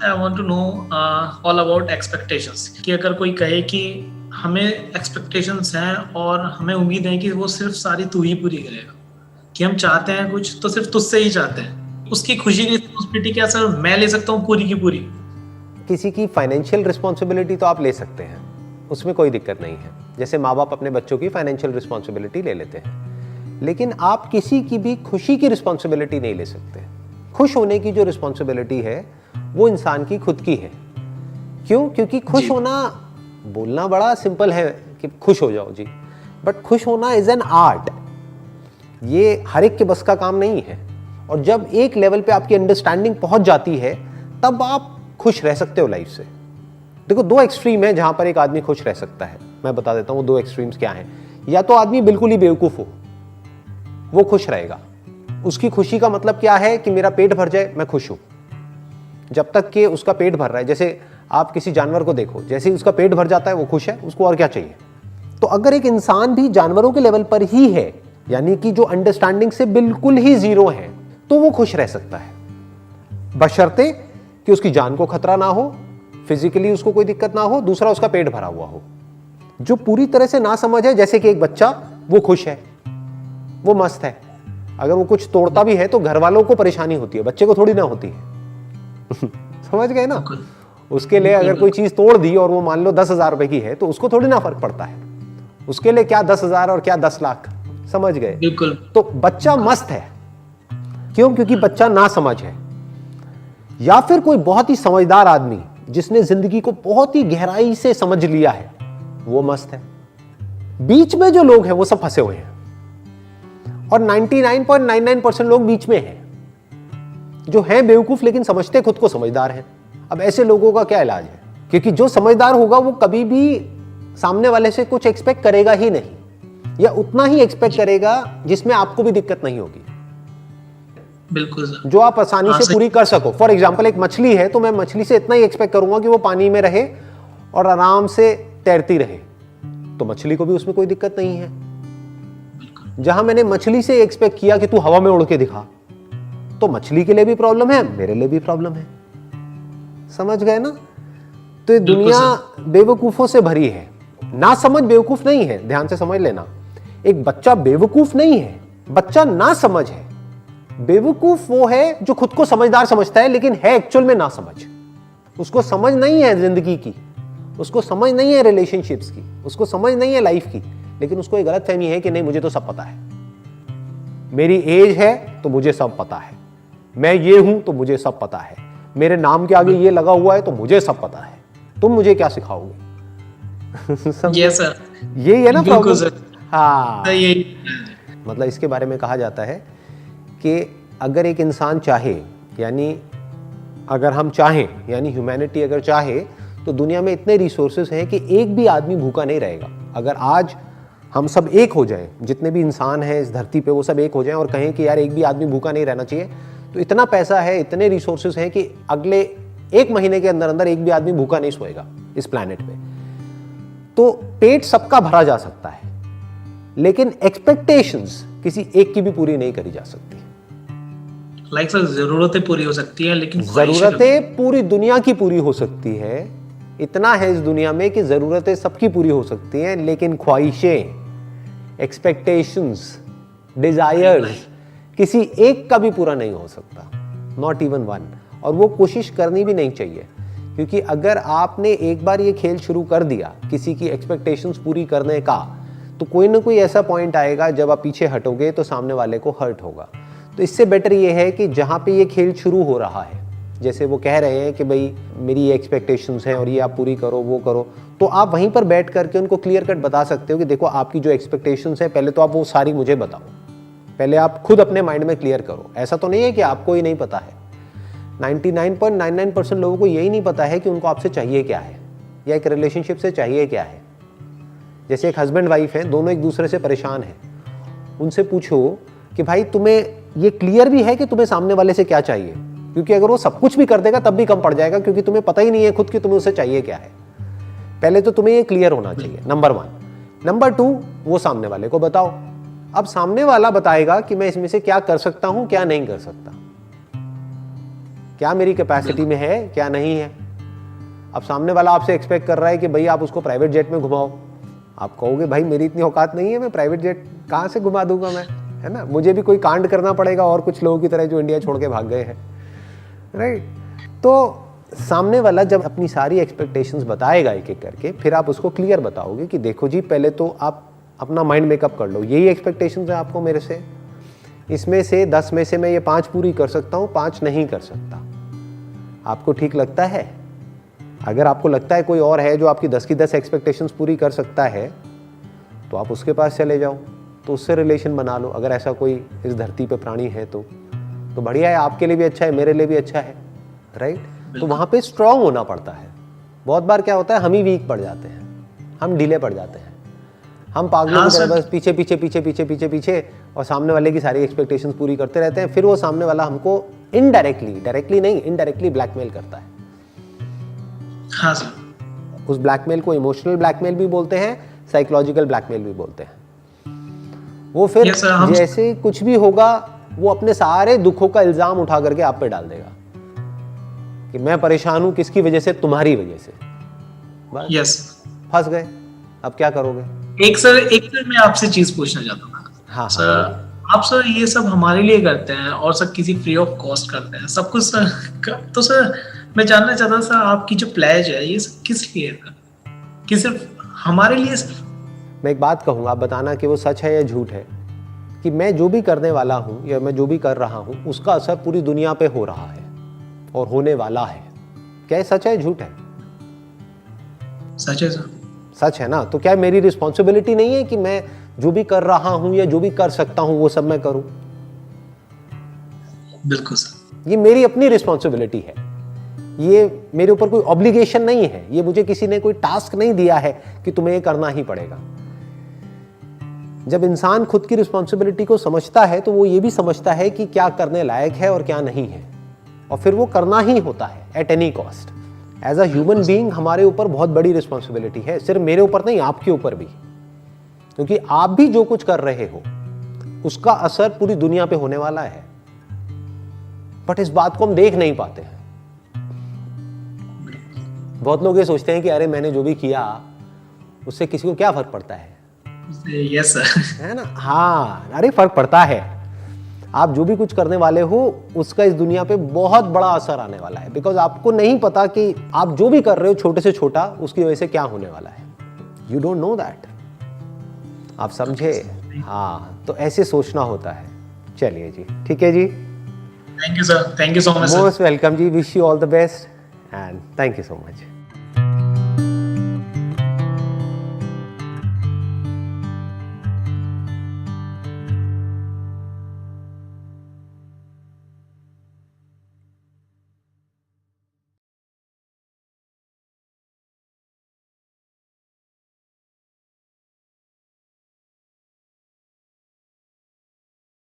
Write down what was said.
I want to know all about expectations, कि अगर कोई कहे कि हमें एक्सपेक्टेशंस हैं और हमें उम्मीद है कि वो सिर्फ सारी तू ही पूरी करेगा, कि हम चाहते हैं कुछ तो सिर्फ तुझसे ही चाहते हैं, उसकी खुशी की रिस्पॉन्सिबिलिटी क्या सर मैं ले सकता हूँ पूरी की पूरी? किसी की फाइनेंशियल रिस्पॉन्सिबिलिटी तो आप ले सकते हैं, उसमें कोई दिक्कत नहीं है। जैसे माँ बाप अपने बच्चों की फाइनेंशियल रिस्पॉन्सिबिलिटी ले लेते हैं, लेकिन आप किसी की भी खुशी की रिस्पॉन्सिबिलिटी नहीं ले सकते। खुश होने की जो रिस्पॉन्सिबिलिटी है वो इंसान की खुद की है। क्यों? क्योंकि खुश होना, बोलना बड़ा सिंपल है कि खुश हो जाओ जी, बट खुश होना इज एन आर्ट। ये हर एक के बस का काम नहीं है। और जब एक लेवल पे आपकी अंडरस्टैंडिंग पहुंच जाती है तब आप खुश रह सकते हो लाइफ से। देखो, दो एक्सट्रीम है जहां पर एक आदमी खुश रह सकता है। मैं बता देता हूं वो दो एक्सट्रीम्स क्या हैं। या तो आदमी बिल्कुल ही बेवकूफ हो, वो खुश रहेगा। उसकी खुशी का मतलब क्या है कि मेरा पेट भर जाए, मैं खुश हूं। जब तक कि उसका पेट भर रहा है, जैसे आप किसी जानवर को देखो, जैसे ही उसका पेट भर जाता है वो खुश है, उसको और क्या चाहिए। तो अगर एक इंसान भी जानवरों के लेवल पर ही है, यानी कि जो अंडरस्टैंडिंग से बिल्कुल ही जीरो है, तो वो खुश रह सकता है, बशर्ते कि उसकी जान को खतरा ना हो, फिजिकली उसको कोई दिक्कत ना हो, दूसरा उसका पेट भरा हुआ हो। जो पूरी तरह से ना समझ है, जैसे कि एक बच्चा, वो खुश है, वो मस्त है। अगर वो कुछ तोड़ता भी है तो घर वालों को परेशानी होती है, बच्चे को थोड़ी ना होती है। समझ गए ना? उसके लिए अगर कोई चीज तोड़ दी और वो मान लो 10,000 रुपए की है तो उसको थोड़ी ना फर्क पड़ता है। उसके लिए क्या 10,000 और क्या 10 लाख, समझ गए? बिल्कुल। तो बच्चा मस्त है। क्यों? क्योंकि बच्चा ना समझ है। या फिर कोई बहुत ही समझदार आदमी जिसने जिंदगी को बहुत ही गहराई से समझ लिया है, वो मस्त है। बीच में जो लोग हैं वो सब फंसे हुए हैं, और 99.99% लोग बीच में हैं, जो हैं बेवकूफ लेकिन समझते खुद को समझदार हैं। अब ऐसे लोगों का क्या इलाज है? क्योंकि जो समझदार होगा वो कभी भी सामने वाले से कुछ एक्सपेक्ट करेगा ही नहीं, या उतना ही एक्सपेक्ट करेगा जिसमें आपको भी दिक्कत नहीं होगी। बिल्कुल सर। जो आप आसानी से पूरी कर सको। फॉर एग्जाम्पल, एक मछली है तो मैं मछली से इतना ही एक्सपेक्ट करूंगा कि वो पानी में रहे और आराम से तैरती रहे, तो मछली को भी उसमें कोई दिक्कत नहीं है। जहां मैंने मछली से एक्सपेक्ट किया कि तू हवा में उड़ के दिखा, तो मछली के लिए भी प्रॉब्लम है, मेरे लिए भी प्रॉब्लम है। समझ गए ना? तो ये दुनिया बेवकूफों से भरी है। ना समझ बेवकूफ नहीं है, ध्यान से समझ लेना। एक बच्चा बेवकूफ नहीं है, बच्चा ना समझ है। बेवकूफ वो है जो खुद को समझदार समझता है लेकिन है एक्चुअल में ना समझ। उसको समझ नहीं है जिंदगी की, उसको समझ नहीं है रिलेशनशिप्स की, उसको समझ नहीं है लाइफ की, लेकिन उसको एक गलतफहमी है कि नहीं, मुझे तो सब पता है, मेरी एज है तो मुझे सब पता है, मैं ये हूं तो मुझे सब पता है, मेरे नाम के आगे ये लगा हुआ है तो मुझे सब पता है, तुम मुझे क्या सिखाओगे? यस सर, ये है ना बिल्कुल प्रॉब्लम। सर। हाँ, ये मतलब इसके बारे में कहा जाता है कि अगर एक इंसान चाहे, यानी अगर हम चाहें, यानी ह्यूमैनिटी अगर चाहे, तो दुनिया में इतने रिसोर्सेज हैं कि एक भी आदमी भूखा नहीं रहेगा। अगर आज हम सब एक हो जाएं, जितने भी इंसान हैं इस धरती पे वो सब एक हो जाएं और कहें कि यार एक भी आदमी भूखा नहीं रहना चाहिए, तो इतना पैसा है, इतने रिसोर्सेज हैं कि अगले 1 महीने के अंदर अंदर एक भी आदमी भूखा नहीं सोएगा इस प्लैनेट पे। तो पेट सबका भरा जा सकता है, लेकिन एक्सपेक्टेशंस किसी एक की भी पूरी नहीं करी जा सकती। लाइक सर, जरूरतें पूरी हो सकती है लेकिन जरूरतें पूरी दुनिया की पूरी हो सकती है। इतना है इस दुनिया में कि जरूरतें सबकी पूरी हो सकती हैं, लेकिन ख्वाहिशें, एक्सपेक्टेशंस, डिजायर्स किसी एक का भी पूरा नहीं हो सकता, नॉट इवन वन। और वो कोशिश करनी भी नहीं चाहिए, क्योंकि अगर आपने एक बार ये खेल शुरू कर दिया किसी की एक्सपेक्टेशंस पूरी करने का, तो कोई ना कोई ऐसा पॉइंट आएगा जब आप पीछे हटोगे तो सामने वाले को हर्ट होगा। तो इससे बेटर ये है कि जहाँ पे ये खेल शुरू हो रहा है, जैसे वो कह रहे हैं कि भाई मेरी ये एक्सपेक्टेशंस हैं और ये आप पूरी करो, वो करो, तो आप वहीं पर बैठ करके उनको क्लियर कट बता सकते हो कि देखो आपकी जो एक्सपेक्टेशंस है, पहले तो आप वो सारी मुझे बताओ, पहले आप खुद अपने माइंड में क्लियर करो। ऐसा तो नहीं है कि आपको ही नहीं पता है। 99.99% लोगों को यही नहीं पता है कि उनको आपसे चाहिए क्या है, या एक रिलेशनशिप से चाहिए क्या है। जैसे एक हस्बैंड वाइफ है, दोनों एक दूसरे से परेशान हैं, उनसे पूछो कि भाई तुम्हें ये क्लियर भी है कि तुम्हें सामने वाले से क्या चाहिए, क्योंकि अगर वो सब कुछ भी कर देगा तब भी कम पड़ जाएगा, क्योंकि तुम्हें पता ही नहीं है खुद कि तुम्हें उसे चाहिए क्या है। पहले तो तुम्हें ये क्लियर होना चाहिए, नंबर 1। नंबर 2, वो सामने वाले को बताओ। अब सामने वाला बताएगा कि मैं इसमें से क्या कर सकता हूं, क्या नहीं कर सकता। क्या मेरी कैपेसिटी में है, क्या नहीं है। अब सामने वाला आपसे एक्सपेक्ट कर रहा है कि भाई आप उसको प्राइवेट जेट में घुमाओ, आप कहोगे भाई मेरी इतनी औकात नहीं है, मैं प्राइवेट जेट कहाँ से घुमा दूंगा मैं, है ना, मुझे भी कोई कांड करना पड़ेगा और कुछ लोगों की तरह जो इंडिया छोड़ के भाग गए हैं, राइट। तो सामने वाला जब अपनी सारी एक्सपेक्टेशंस बताएगा एक एक करके, फिर आप उसको क्लियर बताओगे कि देखो जी पहले तो आप अपना माइंड मेकअप कर लो, यही एक्सपेक्टेशंस है आपको मेरे से, इसमें से 10 में से मैं ये 5 पूरी कर सकता हूँ, 5 नहीं कर सकता। आपको ठीक लगता है? अगर आपको लगता है कोई और है जो आपकी 10 की 10 एक्सपेक्टेशंस पूरी कर सकता है तो आप उसके पास चले जाओ, तो उससे रिलेशन बना लो। अगर ऐसा कोई इस धरती पे प्राणी है तो बढ़िया है, आपके लिए भी अच्छा है, मेरे लिए भी अच्छा है, राइट। तो वहाँ पे स्ट्रांग होना पड़ता है। बहुत बार क्या होता है, हम ही वीक पड़ जाते हैं, हम ढीले पड़ जाते हैं, हम पागलों की तरह बस पीछे पीछे पीछे पीछे पीछे पीछे और सामने वाले की सारी एक्सपेक्टेशंस पूरी करते रहते हैं। फिर वो सामने वाला हमको इनडायरेक्टली, डायरेक्टली नहीं, इनडायरेक्टली ब्लैकमेल करता है। हाँ सर। उस ब्लैकमेल को इमोशनल ब्लैकमेल भी बोलते हैं, साइकोलॉजिकल ब्लैकमेल भी बोलते हैं। वो फिर जैसे कुछ भी होगा वो अपने सारे दुखों का इल्जाम उठा करके आप पे डाल देगा कि मैं परेशान हूं किसकी वजह से, तुम्हारी वजह से। बस यस, फंस गए, अब क्या करोगे। एक सर मैं आपसे चीज पूछना चाहता हूँ। हाँ सर आप सर ये सब हमारे लिए करते हैं और सर किसी फ्री ऑफ कॉस्ट करते हैं सब कुछ सर, तो सर मैं जानना चाहता हूँ सर आपकी जो प्लेज है ये सब किस लिए है, कि सिर्फ हमारे लिए? मैं एक बात कहूँगा, आप बताना कि वो सच है या झूठ है, कि मैं जो भी करने वाला हूँ या मैं जो भी कर रहा हूँ उसका असर पूरी दुनिया पे हो रहा है और होने वाला है। क्या ये सच है झूठ है? सच है सर। सच है ना, तो क्या मेरी रिस्पॉन्सिबिलिटी नहीं है कि मैं जो भी कर रहा हूं या जो भी कर सकता हूं वो सब मैं करूं? बिल्कुल सर। ये मेरी अपनी रिस्पॉन्सिबिलिटी है, ये मेरे ऊपर कोई ऑब्लिगेशन नहीं है, ये मुझे किसी ने कोई टास्क नहीं दिया है कि तुम्हें ये करना ही पड़ेगा। जब इंसान खुद की रिस्पॉन्सिबिलिटी को समझता है तो वो ये भी समझता है कि क्या करने लायक है और क्या नहीं है, और फिर वो करना ही होता है at any cost. As a human being हमारे ऊपर बहुत बड़ी रिस्पॉन्सिबिलिटी है, सिर्फ मेरे ऊपर नहीं, आपके ऊपर भी, क्योंकि आप भी जो कुछ कर रहे हो उसका असर पूरी दुनिया पे होने वाला है। बट इस बात को हम देख नहीं पाते हैं। बहुत लोग ये सोचते हैं कि अरे मैंने जो भी किया उससे किसी को क्या फर्क पड़ता है। यस सर, है ना, हाँ, अरे फर्क पड़ता है। आप जो भी कुछ करने वाले हो उसका इस दुनिया पे बहुत बड़ा असर आने वाला है, बिकॉज आपको नहीं पता कि आप जो भी कर रहे हो छोटे से छोटा उसकी वजह से क्या होने वाला है। You don't know that. आप समझे? हाँ, तो ऐसे सोचना होता है। चलिए जी, ठीक है जी, thank you sir, thank you so much. Most welcome जी, wish you all the best and thank you so much.